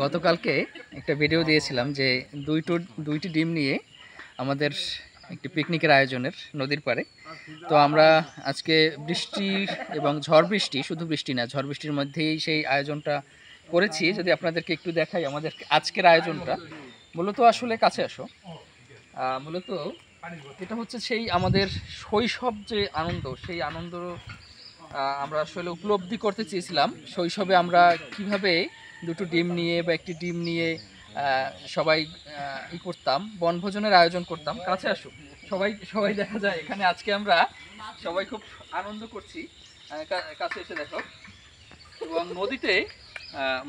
গতকালকে একটা ভিডিও দিয়েছিলাম যে দুইটি ডিম নিয়ে আমাদের একটি পিকনিকের আয়োজনের নদীর পাড়ে। তো আমরা আজকে বৃষ্টি এবং ঝড় বৃষ্টি, শুধু বৃষ্টি না ঝড় বৃষ্টির মধ্যেই সেই আয়োজনটা করেছি। যদি আপনাদেরকে একটু দেখাই আমাদের আজকের আয়োজনটা, মূলত আসলে কাছে আসো, মূলত এটা হচ্ছে সেই আমাদের শৈশব যে আনন্দ, সেই আনন্দ আমরা আসলে উপলব্ধি করতে চেয়েছিলাম। শৈশবে আমরা কিভাবে দুটো ডিম নিয়ে বা একটি ডিম নিয়ে সবাই করতাম, বনভোজনের আয়োজন করতাম। কাছে আসো, সবাই সবাই দেখা যায় এখানে আজকে আমরা সবাই খুব আনন্দ করছি। কাছে এসে দেখো, এবং নদীতে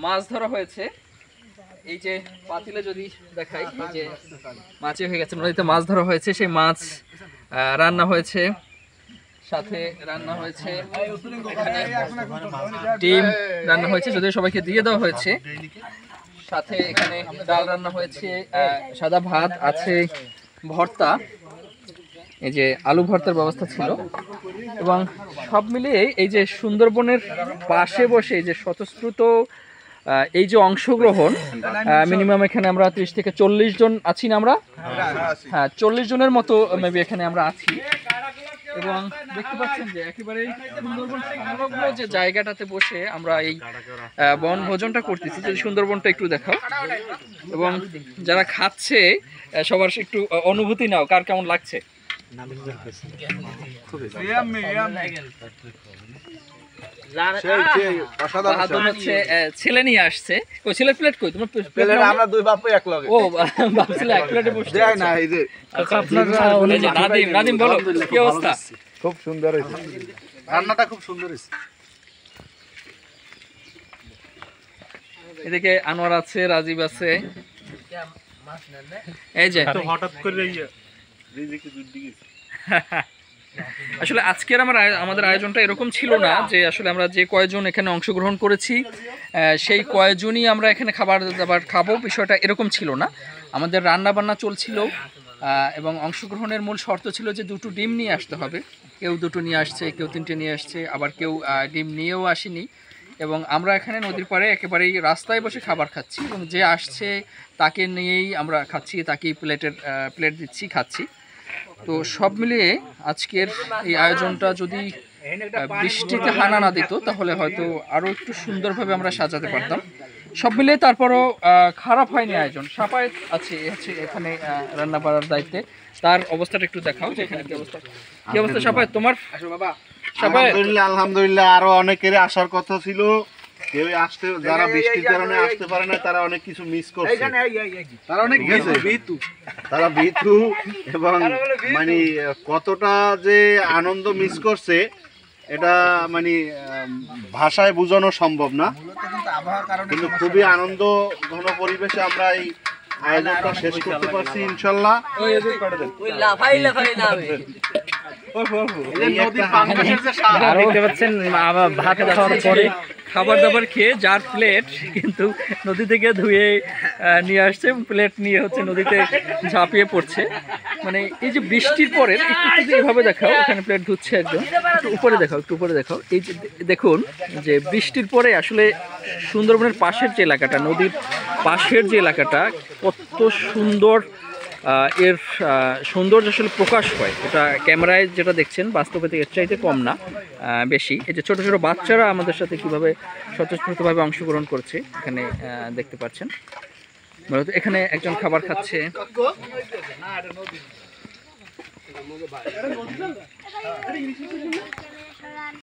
মাছ ধরা হয়েছে। এই যে পাতিলে যদি দেখাই, এই যে মাছই হয়ে গেছে, নদীতে মাছ ধরা হয়েছে, সেই মাছ রান্না হয়েছে, সাথে রান্না হয়েছে এখানে ডিম রান্না হয়েছে, যদিও সবাইকে দিয়ে দেওয়া হয়েছে। সাথে এখানে ডাল রান্না হয়েছে, সাদা ভাত আছে, ভর্তা, এই যে আলু ভর্তার ব্যবস্থা ছিল। এবং সব মিলিয়ে এই যে সুন্দরবনের পাশে বসে এই যে স্বতঃস্ফূর্ত এই যে অংশগ্রহণ, মিনিমাম এখানে আমরা 30 থেকে 40 জন আছি না আমরা? হ্যাঁ, 40 জনের মতো মেবি এখানে আমরা আছি। এবং দেখতে পাচ্ছেন যে একেবারে সুন্দরবন সমগ্র যে জায়গাটাতে বসে আমরা এই বনভোজনটা করতেছি। যদি সুন্দরবনটা একটু দেখাও, এবং যারা খাচ্ছে সবার একটু অনুভূতি নাও, কার কেমন লাগছে। ছেলে নিয়ে আসছে, ওই ছেলের প্লেট কই? তোমার প্লেট আমরা দুই বাপু এক লগে। ও বাপছিলে এক প্লেটে বসে যায় না। এই যে নাদিম, নাদিম বলো কি অবস্থা? খুব সুন্দর হয়েছে, রান্নাটা খুব সুন্দর হয়েছে। এদিকে আনোয়ার আছে, রাজীব আছে। এই যে হঠাৎ করে আসলে আজকের আমাদের আয়োজনটা এরকম ছিল না যে আসলে আমরা যে কয়জন এখানে অংশগ্রহণ করেছি সেই কয়জনই আমরা এখানে খাবার দাবার খাবো, বিষয়টা এরকম ছিল না। আমাদের রান্না বান্না চলছিল, এবং অংশগ্রহণের মূল শর্ত ছিল যে দুটো ডিম নিয়ে আসতে হবে। কেউ দুটো নিয়ে আসছে, কেউ তিনটে নিয়ে আসছে, আবার কেউ ডিম নিয়েও আসেনি। এবং আমরা এখানে নদীর পাড়ে একেবারেই রাস্তায় বসে খাবার খাচ্ছি, এবং যে আসছে তাকে নিয়েই আমরা খাচ্ছি, তাকেই প্লেট দিচ্ছি, খাচ্ছি। তো সব মিলিয়ে আজকের এই আয়োজনটা যদি বৃষ্টিতে হানা না দিত তাহলে হয়তো আরও একটু সুন্দরভাবে আমরা সাজাতে পারতাম। সব মিলিয়ে তারপরও খারাপ হয়নি আয়োজন। সাপায়েত আছে এখানে রান্না বাড়ার দায়িত্বে, তার অবস্থাটা একটু দেখাও যে এখানে কি অবস্থা। কি অবস্থা সাপায়েত তোমার? আলহামদুলিল্লাহ, আরো অনেকের আসার কথা ছিল, কেউ আসতে, যারা বৃষ্টির কারণে আসতে পারে না তারা অনেক কিছু মিস করছে, তারা ভীতু এবং মানে কতটা যে আনন্দ মিস করছে এটা মানে ভাষায় বোঝানো সম্ভব না। কিন্তু খুবই আনন্দ ঘন পরিবেশে আমরা এই আয়োজনটা শেষ করতে পারছি ইনশাল্লাহ। দেখতে পাচ্ছেন ভাত খাওয়ার পরে খাবার দাবার খেয়ে যার প্লেট কিন্তু নদী থেকে ধুয়ে নিয়ে আসছে, এবং প্লেট নিয়ে হচ্ছে নদীতে ঝাঁপিয়ে পড়ছে। মানে এই যে বৃষ্টির পরে একটু এইভাবে দেখাও, এখানে প্লেট ধুচ্ছে একজন, একটু উপরে দেখাও, একটু উপরে দেখাও। এই যে দেখুন যে বৃষ্টির পরে আসলে সুন্দরবনের পাশের যে এলাকাটা, নদীর পাশের যে এলাকাটা কত সুন্দর, এর সৌন্দর্য আসলে প্রকাশ পায়। এটা ক্যামেরায় যেটা দেখছেন বাস্তবে এর চাইতে কম না, বেশি। এই যে ছোটো ছোটো বাচ্চারা আমাদের সাথে কীভাবে স্বতঃস্ফূর্তভাবে অংশগ্রহণ করছে এখানে দেখতে পাচ্ছেন। মূলত এখানে একজন খাবার খাচ্ছে।